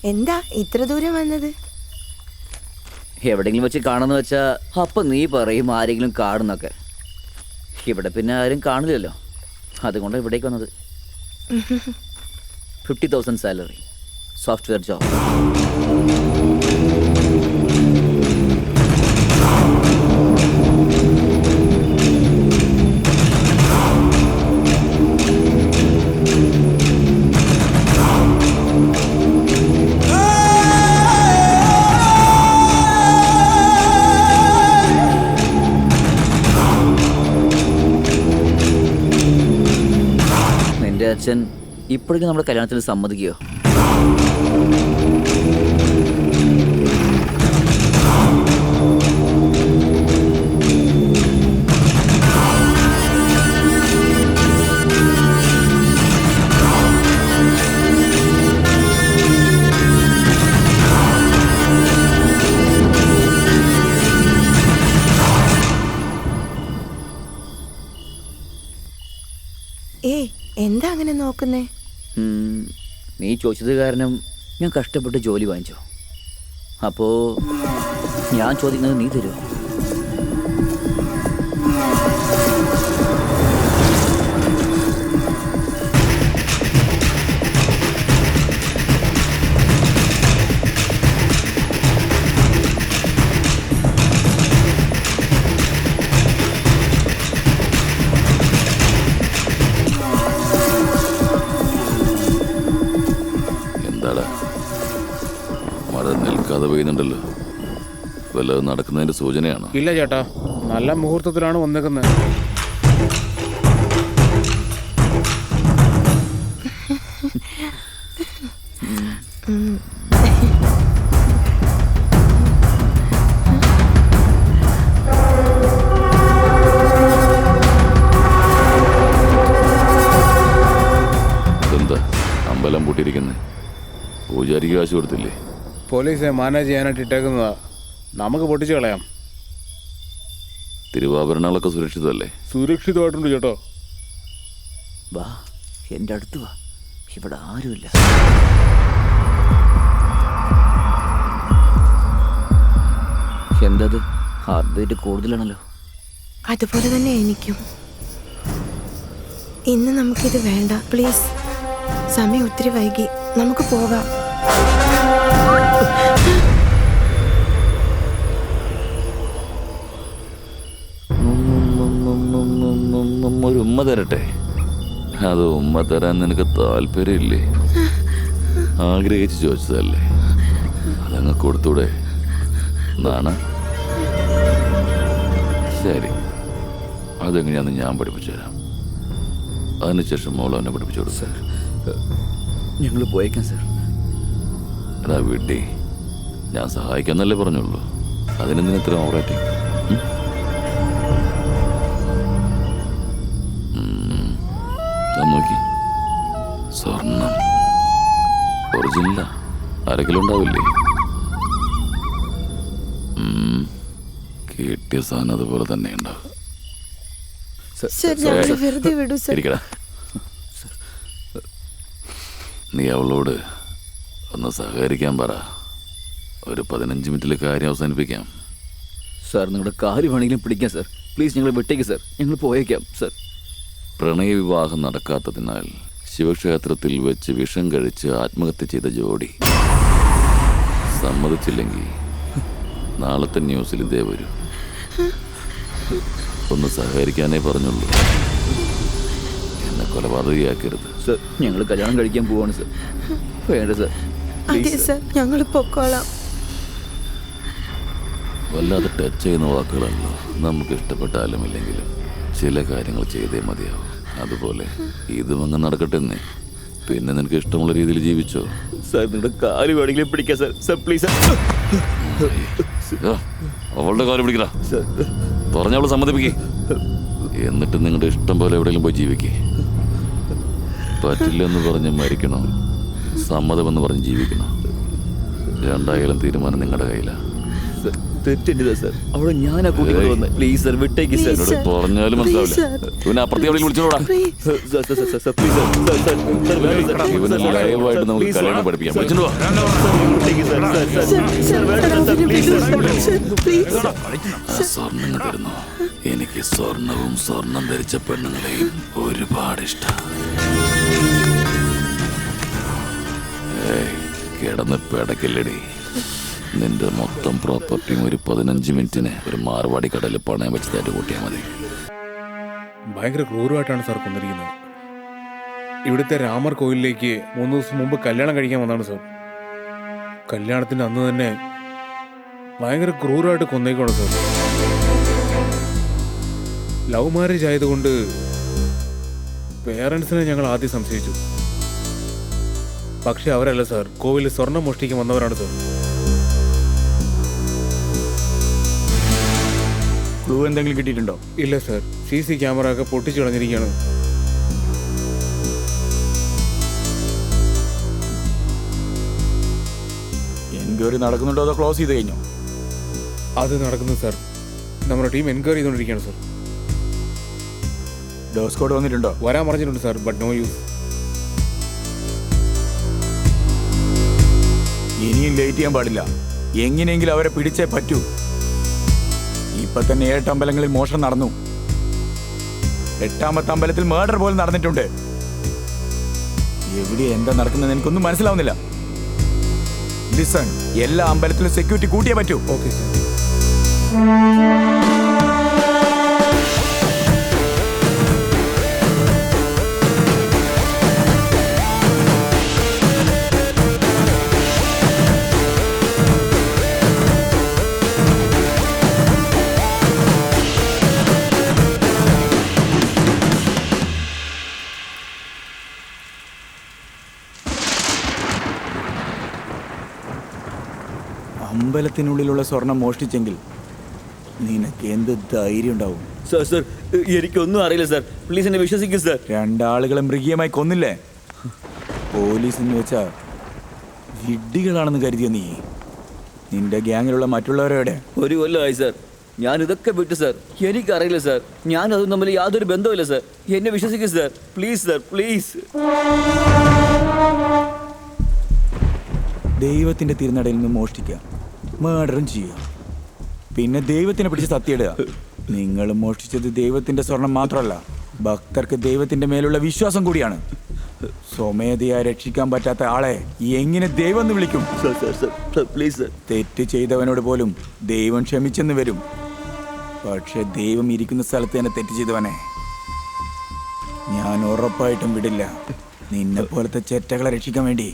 എന്താ ഇത്ര ദൂരം വന്നത്? എവിടെയെങ്കിലും വെച്ച് കാണുന്ന വെച്ചാ അപ്പം നീ പറയും ആരെങ്കിലും കാണുന്നൊക്കെ. ഇവിടെ പിന്നെ ആരും കാണില്ലല്ലോ, അതുകൊണ്ട് ഇവിടേക്ക് വന്നത്. 50,000 സാലറി, സോഫ്റ്റ്വെയർ ജോബ്. നിന്റെ അച്ഛൻ ഇപ്പോഴേക്കും നമ്മുടെ കല്യാണത്തിന് സമ്മതിക്കുകയോ? എന്താ അങ്ങനെ നോക്കുന്നേ? നീ ചോദിച്ചത് കാരണം ഞാൻ കഷ്ടപ്പെട്ട് ജോലി വാങ്ങിച്ചോ. അപ്പോൾ ഞാൻ ചോദിക്കുന്നത് നീ തരുമോ? നിൽക്കാതെ പെയ്യുന്നുണ്ടല്ലോ, വല്ലതും നടക്കുന്നതിന്റെ സൂചനയാണോ? ഇല്ല ചേട്ടാ, നല്ല മുഹൂർത്തത്തിലാണ് വന്നേക്കുന്നത്. എന്താ അമ്പലം പൂട്ടിയിരിക്കുന്നത്? പൂജാരിക്ക് കാശ് കൊടുത്തില്ലേ? പോലീസെ മാനേജ് ചെയ്യാനായിട്ട് ഇട്ടേക്കുന്നതാ, നമുക്ക് പൊട്ടിച്ചു കളയാം. തിരുവാഭരണങ്ങളൊക്കെ സുരക്ഷിതമല്ലേ? സുരക്ഷിതമായിട്ടുണ്ട് ചേട്ടോ. വാ, എൻ്റെ അടുത്ത് വാ, ഇവിടെ ആരുമില്ല. എന്തത്, ഹാർട്ട് ബീറ്റ് കൂടുതലാണല്ലോ. അതുപോലെ തന്നെ എനിക്കും. ഇന്ന് നമുക്കിത് വേണ്ട പ്ലീസ്. സമയം ഒത്തിരി വൈകി, നമുക്ക് പോകാം. ഒരു ഉമ്മ തരട്ടെ? അത് ഉമ്മ തരാൻ നിനക്ക് താല്പര്യമില്ലേ? ആഗ്രഹിച്ച് ചോദിച്ചതല്ലേ, അതങ്ങ് കൊടുത്തൂടെ? നാണ ശരി, അതെങ്ങനെയാന്ന് ഞാൻ പഠിപ്പിച്ചു തരാം. അതിനുശേഷം മോൾ അവനെ പഠിപ്പിച്ചു കൊടുക്കും. സാർ, ഞങ്ങൾ പോയേക്കാം സാർ. എടാ വീട്ടിൽ ഞാൻ സഹായിക്കാന്നല്ലേ പറഞ്ഞുള്ളൂ, അതിനെന്തിന് ഇത്ര ഓവറായിട്ടിങ്? നോക്കി, സ്വർണം ഒറിജിനലാ, അരക്കിലോ ഉണ്ടാവില്ലേ? കിട്ടിയ സാധനം അതുപോലെ തന്നെ ഉണ്ടാവും. ഇരിക്കടാ. നീ അവളോട് ഒന്ന് സഹകരിക്കാൻ പറ. ഒരു 15 മിനിറ്റിൽ കാര്യം അവസാനിപ്പിക്കാം. സാർ, നിങ്ങളുടെ കാര്യം വേണമെങ്കിലും പിടിക്കാം സാർ. പ്ലീസ് ഞങ്ങൾ വിട്ടേക്ക് സാർ, ഞങ്ങൾ പോയേക്കാം സാർ. പ്രണയവിവാഹം നടക്കാത്തതിനാൽ ശിവക്ഷേത്രത്തിൽ വെച്ച് വിഷം കഴിച്ച് ആത്മഹത്യ ചെയ്ത ജോഡി. സമ്മതിച്ചില്ലെങ്കിൽ നാളത്തെ ന്യൂസിൽ ഇതേ വരും. ഒന്ന് സഹകരിക്കാനേ പറഞ്ഞുള്ളൂ, എന്നെ കൊലപാതകയാക്കരുത്. സാർ, ഞങ്ങൾ കല്യാണം കഴിക്കാൻ പോവാണ് സാർ. വേണ്ട സാർ. അതെ സാർ, ഞങ്ങൾ പൊക്കോളാം. വല്ലാതെ ടച്ച് ചെയ്യുന്ന വാക്കുകളല്ലോ. നമുക്ക് ഇഷ്ടപ്പെട്ടാലും ഇല്ലെങ്കിലും ചില കാര്യങ്ങൾ ചെയ്തേ മതിയാവും. അതുപോലെ ഇതും അങ്ങ് നടക്കട്ടെന്നേ. പിന്നെ നിനക്ക് ഇഷ്ടമുള്ള രീതിയിൽ ജീവിച്ചോ. സാർ, നിങ്ങളുടെ കാല് വേണമെങ്കിലും പിടിക്കാം സാർ. Sir please. അവളുടെ കാല് പിടിക്കല, പറഞ്ഞവള് സമ്മതിപ്പിക്കേ. എന്നിട്ട് നിങ്ങളുടെ ഇഷ്ടം പോലെ എവിടെയെങ്കിലും പോയി ജീവിക്കേ. പറ്റില്ലെന്ന് പറഞ്ഞ് മരിക്കണോ, സമ്മതമെന്ന് പറഞ്ഞ് ജീവിക്കണോ, രണ്ടായാലും തീരുമാനം നിങ്ങളുടെ കയ്യിലാണ്. തെറ്റില്ല സാർ. അവിടെ ഞാനാ കൂട്ടിക്കൊണ്ട് വന്നത്. പ്ലീസ് സാർ, വിട്ടേക്ക് സാർ. എന്നോട് പറഞ്ഞാലും മനസ്സിലാവില്ല. പിന്നെ അപ്പുറത്തെ എവിടെ വിളിച്ചോടാ. ഇവനെ ലൈവായിട്ട് നമുക്ക് കല്യാണം പഠിപ്പിക്കാം. വിളിച്ചോണ്ട് വാ. സ്വർണ്ണം തരുന്നു. എനിക്ക് സ്വർണവും സ്വർണം ധരിച്ച പെണ്ണുങ്ങളെയും ഒരുപാട് ഇഷ്ടം. കിടന്ന് പിടക്കില്ലടി. നിന്റെ മൊത്തം പ്രോപ്പർട്ടിയും ഒരു 15 മിനിറ്റിന് ഒരു മാർവാടി കടലിൽ പണയം വെച്ചതായിട്ട് കൂട്ടിയാൽ മതി. ഭയങ്കര ക്രൂരമായിട്ടാണ് സാർ കൊന്നിരിക്കുന്നത്. ഇവിടുത്തെ രാമർ കോയിലിലേക്ക് 3 ദിവസം മുമ്പ് കല്യാണം കഴിക്കാൻ വന്നതാണ് സാർ. കല്യാണത്തിന് അന്ന് തന്നെ ഭയങ്കര ക്രൂരമായിട്ട് കൊന്നേക്കാണ് സാർ. ലവ് മാരേജ് ആയതുകൊണ്ട് പേരൻസിനെ ഞങ്ങൾ ആദ്യം സംശയിച്ചു. പക്ഷെ അവരല്ല സാർ, കോവിലിൽ സ്വർണം മോഷ്ടിക്കാൻ വന്നവരാണ് സാർ. ക്ലൂ എന്തെങ്കിലും കിട്ടിയിട്ടുണ്ടോ? ഇല്ല സാർ, CC ക്യാമറ ഒക്കെ പൊട്ടിച്ചു കളഞ്ഞിരിക്കുകയാണ്. എൻക്വയറി നടക്കുന്നുണ്ടോ അതോ ക്ലോസ് ചെയ്ത് കഴിഞ്ഞോ? അത് നടക്കുന്നു സാർ. നമ്മുടെ ടീം എൻക്വയറി ചെയ്തുകൊണ്ടിരിക്കുകയാണ് സാർ. ഡോസ് കോഡ് വന്നിട്ടുണ്ടോ? വരാൻ പറഞ്ഞിട്ടുണ്ട് സാർ, ബട്ട് നോ യൂസ്. ഇനിയും ലേറ്റ് ചെയ്യാൻ പാടില്ല. എങ്ങനെയെങ്കിലും അവരെ പിടിച്ചേ പറ്റൂ. ഇപ്പൊ തന്നെ 8 അമ്പലങ്ങളിൽ മോഷണം നടന്നു. 8ാമത്തെ അമ്പലത്തിൽ മർഡർ പോലും നടന്നിട്ടുണ്ട്. എവിടെയാ എന്താ നടക്കുന്നത് എനിക്കൊന്നും മനസ്സിലാവുന്നില്ല. ലിസൺ, എല്ലാ അമ്പലത്തിലും സെക്യൂരിറ്റി കൂട്ടിയേ പറ്റൂ. Okay sir. അമ്പലത്തിനുള്ളിലുള്ള സ്വർണം മോഷ്ടിച്ചെങ്കിൽ നിനക്ക് എന്ത് ധൈര്യം ഉണ്ടാവും? സാർ സാർ, എനിക്കൊന്നും അറിയില്ല സാർ. പ്ലീസ് എന്നെ വിശ്വസിക്കൂ സാർ. 2 ആളുകളെ മൃഗീയമായി കൊന്നില്ലേ? പോലീസ് എന്ന് വെച്ചാ വിഡ്ഢികളാണെന്ന് കരുതിയോ നീ? നിന്റെ ഗ്യാങ്ങിലുള്ള മറ്റുള്ളവരെവിടെ? 1 കൊല്ലമായി സാർ. ഞാൻ ഇതൊക്കെ വിട്ടു സാർ. എനിക്കറിയില്ല സാർ. ഞാൻ അതും തമ്മിൽ യാതൊരു ബന്ധവുമില്ല സാർ. എന്നെ വിശ്വസിക്കൂ സാർ. Please sir, please. ദൈവത്തിന്റെ തിരുനടയിൽ നിന്ന് മോഷ്ടിക്കുക, മർഡറും ചെയ്യുക, പിന്നെ ദൈവത്തിനെ പിടിച്ച് സത്യയിടുക. നിങ്ങൾ മോഷ്ടിച്ചത് ദൈവത്തിന്റെ സ്വർണം മാത്രമല്ല, ഭക്തർക്ക് ദൈവത്തിന്റെ മേലുള്ള വിശ്വാസം കൂടിയാണ്. സ്വമേധയാ രക്ഷിക്കാൻ പറ്റാത്ത ആളെ എങ്ങനെ ദൈവം എന്ന് വിളിക്കും? Please sir. തെറ്റ് ചെയ്തവനോട് പോലും ദൈവം ക്ഷമിച്ചെന്ന് വരും. പക്ഷെ ദൈവം ഇരിക്കുന്ന സ്ഥലത്ത് തന്നെ തെറ്റ് ചെയ്തവനെ ഞാൻ ഉറപ്പായിട്ടും വിടില്ല. നിന്നെ പോലത്തെ ചെറ്റകളെ രക്ഷിക്കാൻ വേണ്ടി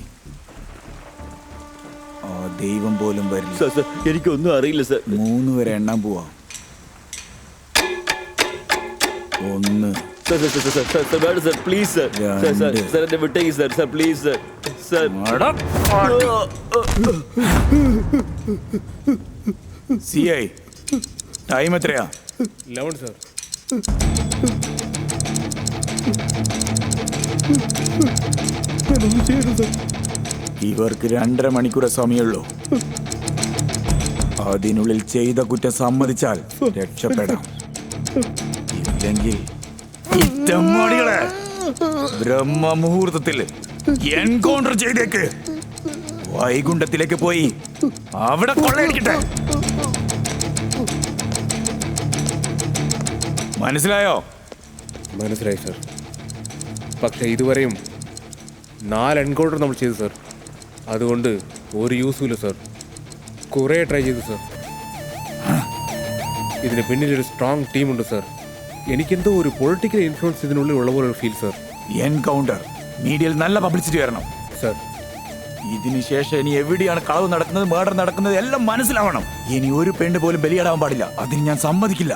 ആ ദൈവം പോലും വരില്ല. സാർ സാർ, എനിക്കൊന്നും അറിയില്ല സാർ. 3 വരെ എണ്ണാൻ പോവാ. 1 sir sir sir sir sir വേണ്ട sir. Please sir. Sir sir sir എന്നെ വിട്ടേക്ക് sir. Sir please sir. Sir CI time എത്രയാ? 11 സാർ. ഇവർക്ക് 2.5 മണിക്കൂർ സമയമുള്ളൂ. അതിനുള്ളിൽ ചെയ്ത കുറ്റം സമ്മതിച്ചാൽ രക്ഷപ്പെടാം. ഇല്ലെങ്കിൽ ഇറ്റമ്മോടികളെ ബ്രഹ്മമുഹൂർത്തത്തിൽ എൻകൗണ്ടർ ചെയ്തേക്ക്. വൈകുണ്ഠത്തിലേക്ക് പോയി അവിടെ കൊള്ളയടിക്കട്ടെ. മനസ്സിലായോ? മനസ്സിലായി സാർ. പക്ഷേ ഇതുവരെയും 4 എൻകൗണ്ടർ നമ്മൾ ചെയ്തു സാർ. അതുകൊണ്ട് ഒരു യൂസും ഇല്ല സാർ. കുറേ ട്രൈ ചെയ്തു സാർ. ഇതിന് പിന്നിലൊരു സ്ട്രോങ് ടീമുണ്ട് സാർ. എനിക്കെന്തോ ഒരു പൊളിറ്റിക്കൽ ഇൻഫ്ലുവൻസ് ഇതിനുള്ളിൽ ഉള്ള പോലെ ഒരു ഫീൽ സാർ. എൻകൗണ്ടർ മീഡിയയിൽ നല്ല പബ്ലിസിറ്റി വരണം സാർ. ഇതിനുശേഷം ഇനി എവിടെയാണ് കളവ് നടക്കുന്നത്, മർഡർ നടക്കുന്നത് എല്ലാം മനസ്സിലാവണം. ഇനി ഒരു പെണ്ണ് പോലും ബലിയാടാൻ പാടില്ല. അതിന് ഞാൻ സമ്മതിക്കില്ല.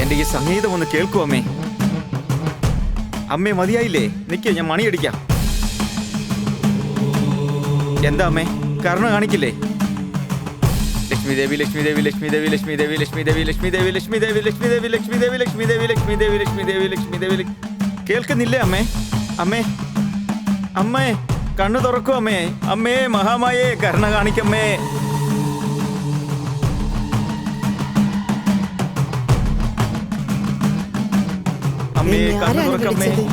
എന്റെ ഈ സംഗീതം ഒന്ന് കേൾക്കൂ അമ്മേ. അമ്മേ മതിയായില്ലേ? നിൽക്കേ, ഞാൻ മണിയടിക്കാം. എന്താ അമ്മേ, കരുണ കാണിക്കില്ലേ? ലക്ഷ്മി ദേവി ലക്ഷ്മി ദേവി ലക്ഷ്മി ദേവി ലക്ഷ്മി ദേവി ലക്ഷ്മി ദേവി ലക്ഷ്മി ദേവി ലക്ഷ്മി ദേവി ലക്ഷ്മി ദേവി ലക്ഷ്മി ദേവി ലക്ഷ്മി ദേവി ലക്ഷ്മി ദേവി ലക്ഷ്മി ദേവി ലക്ഷ്മി ദേവി കേൾക്കുന്നില്ലേ അമ്മേ? അമ്മേ അമ്മേ കണ്ണു തുറക്കൂ അമ്മേ. അമ്മേ മഹാമായേ കരുണ കാണിക്കമ്മേ. അമ്മേ എന്നെ കണ്ണു ആരാണ് തുറക്കമ്മേ. വിളിച്ചത്?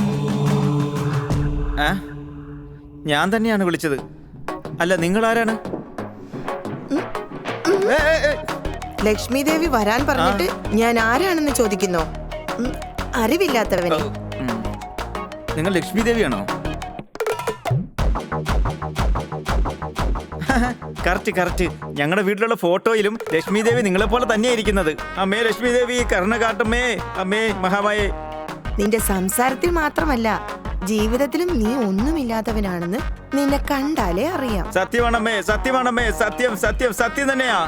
ആ ഞാൻ തന്നെയാണ് വിളിച്ചത്. അല്ല, നിങ്ങൾ ആരാണ്? ലക്ഷ്മി ദേവി വരാൻ പറഞ്ഞിട്ട് ഞാൻ ആരാണെന്ന് ചോദിക്കുന്നോ? അറിവില്ലാത്തവനെ. നിങ്ങൾ ലക്ഷ്മി ദേവിയാണോ? Correct correct. ഞങ്ങളുടെ വീട്ടിലുള്ള ഫോട്ടോയിലും ലക്ഷ്മി ദേവി നിങ്ങളെ പോലെ തന്നെയാ ഇരിക്കുന്നത്. അമ്മേ ലക്ഷ്മി ദേവി കരുണ കാട്ടമ്മേ. അമ്മേ മഹാമായേ. നിന്റെ സംസാരത്തിൽ മാത്രമല്ല, ജീവിതത്തിലും നീ ഒന്നുമില്ലാത്തവനാണെന്ന് നിന്നെ കണ്ടാലേ അറിയാം. സത്യമാണമ്മേ, സത്യമാണമ്മേ, സത്യം സത്യം സത്യം തന്നെയാ.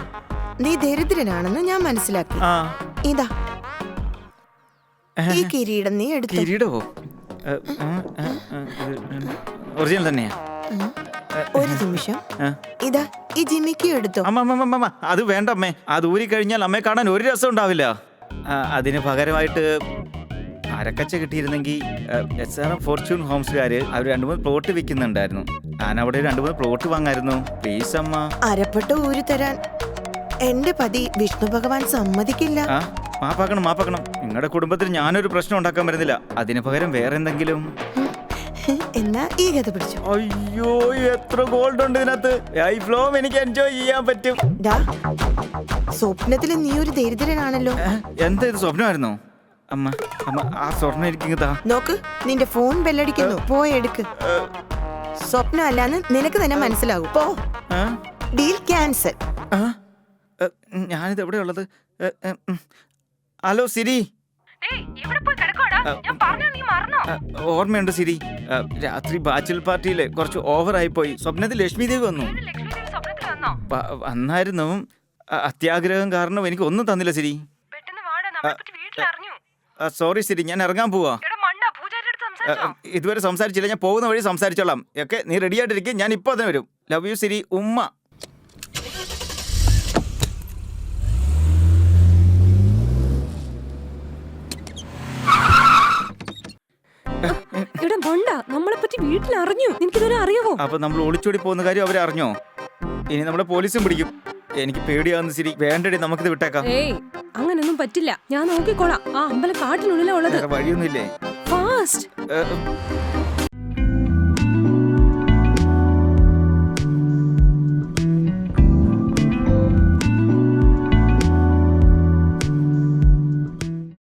നീ ദരിദ്രനാണെന്ന് ഞാൻ മനസ്സിലാക്കി. ആ ഇതാ ഈ കിരീടം നീ എടുത്തു. കിരീടോ? ഒറിജിനൽ തന്നെയാ. ഒരു നിമിഷം. ഇതാ ഈ ജിമിക്ക് എടുത്തു. അമ്മ അത് വേണ്ട അമ്മേ. അത് ഊരി കഴിഞ്ഞാൽ അമ്മയെ കാണാൻ ഒരു രസം ഉണ്ടാവില്ല. അതിന് പകരമായിട്ട് അരക്കച്ച കിട്ടിയിരുന്നെങ്കിൽ SRM ഫോർച്യൂൺ ഹോംസുകാര് അവർ 2-3 പ്ലോട്ട് വിൽക്കുന്നുണ്ടായിരുന്നു. ഞാൻ അവിടെ 2-3 പ്ലോട്ട് വാങ്ങായിരുന്നു. പ്ലീസ് അമ്മ. അരപ്പെട്ട ഊരി തരാൻ എന്റെ പതി വിഷ്ണു ഭഗവാൻ സമ്മതിക്കില്ല. മാപ്പാക്കണം മാപ്പാക്കണം. നിങ്ങളുടെ കുടുംബത്തിൽ ഞാനൊരു പ്രശ്നം ഉണ്ടാക്കാൻ വരുന്നില്ല. അതിന് പകരം വേറെ എന്തെങ്കിലും. എന്നാ ഈ കഥ പിടിച്ചു. അയ്യോ, എത്ര ഗോൾഡ് ഉണ്ട് ഇതിനകത്ത്. ലൈഫ് ലോങ് എനിക്ക് എൻജോയ് ചെയ്യാൻ പറ്റും. സ്വപ്നത്തിൽ നീ ഒരു ദരിദ്രനാണല്ലോ. എന്താ ഇത്, സ്വപ്നമായിരുന്നോ? അമ്മ അമ്മ ആ സ്വർണ്ണം എനിക്ക് താ. നോക്ക്, നിന്റെ ഫോൺ ബെല്ലടിക്കുന്നു. പോയി എടുക്ക്. സ്വപ്നം അല്ലാന്ന് നിനക്ക് തന്നെ മനസ്സിലാകും. പോ. Deal cancel. ഞാനിത് എവിടെ ഉള്ളത്? Hello Siri. ഓർമ്മയുണ്ട് സിരി. രാത്രി ബാച്ചിൽ പാർട്ടിയില് കുറച്ച് ഓവറായി പോയി. സ്വപ്നത്തിൽ ലക്ഷ്മി ദേവി വന്നു. വന്നായിരുന്നു. അത്യാഗ്രഹം കാരണം എനിക്ക് ഒന്നും തന്നില്ല സിരി. സോറി സിരി, ഞാൻ ഇറങ്ങാൻ പോവാ. ഇതുവരെ സംസാരിച്ചില്ല. ഞാൻ പോകുന്ന വഴി സംസാരിച്ചോളാം. ഓക്കെ, നീ റെഡി ആയിട്ടിരിക്കും. ഞാൻ ഇപ്പൊ തന്നെ വരും. Love you Siri. ഉമ്മ. നമ്മളെ പറ്റി വീട്ടിൽ അറിഞ്ഞു. എനിക്കിതുവരെ അറിയാവോ? അപ്പൊ നമ്മൾ ഒളിച്ചോടി പോകുന്ന കാര്യം അവരെ അറിഞ്ഞോ? ഇനി നമ്മളെ പോലീസും പിടിക്കും. എനിക്ക് പേടിയാവുന്ന ശരി. വേണ്ടടി, നമുക്കിത് വിട്ടേക്കാം. ഏയ്, അങ്ങനൊന്നും പറ്റില്ല. ഞാൻ നോക്കിക്കോളാം. ആ അമ്പലം കാട്ടിനുള്ളിലാ ഉള്ളത്. വഴിയൊന്നുമില്ലേ? ഫാസ്റ്റ്.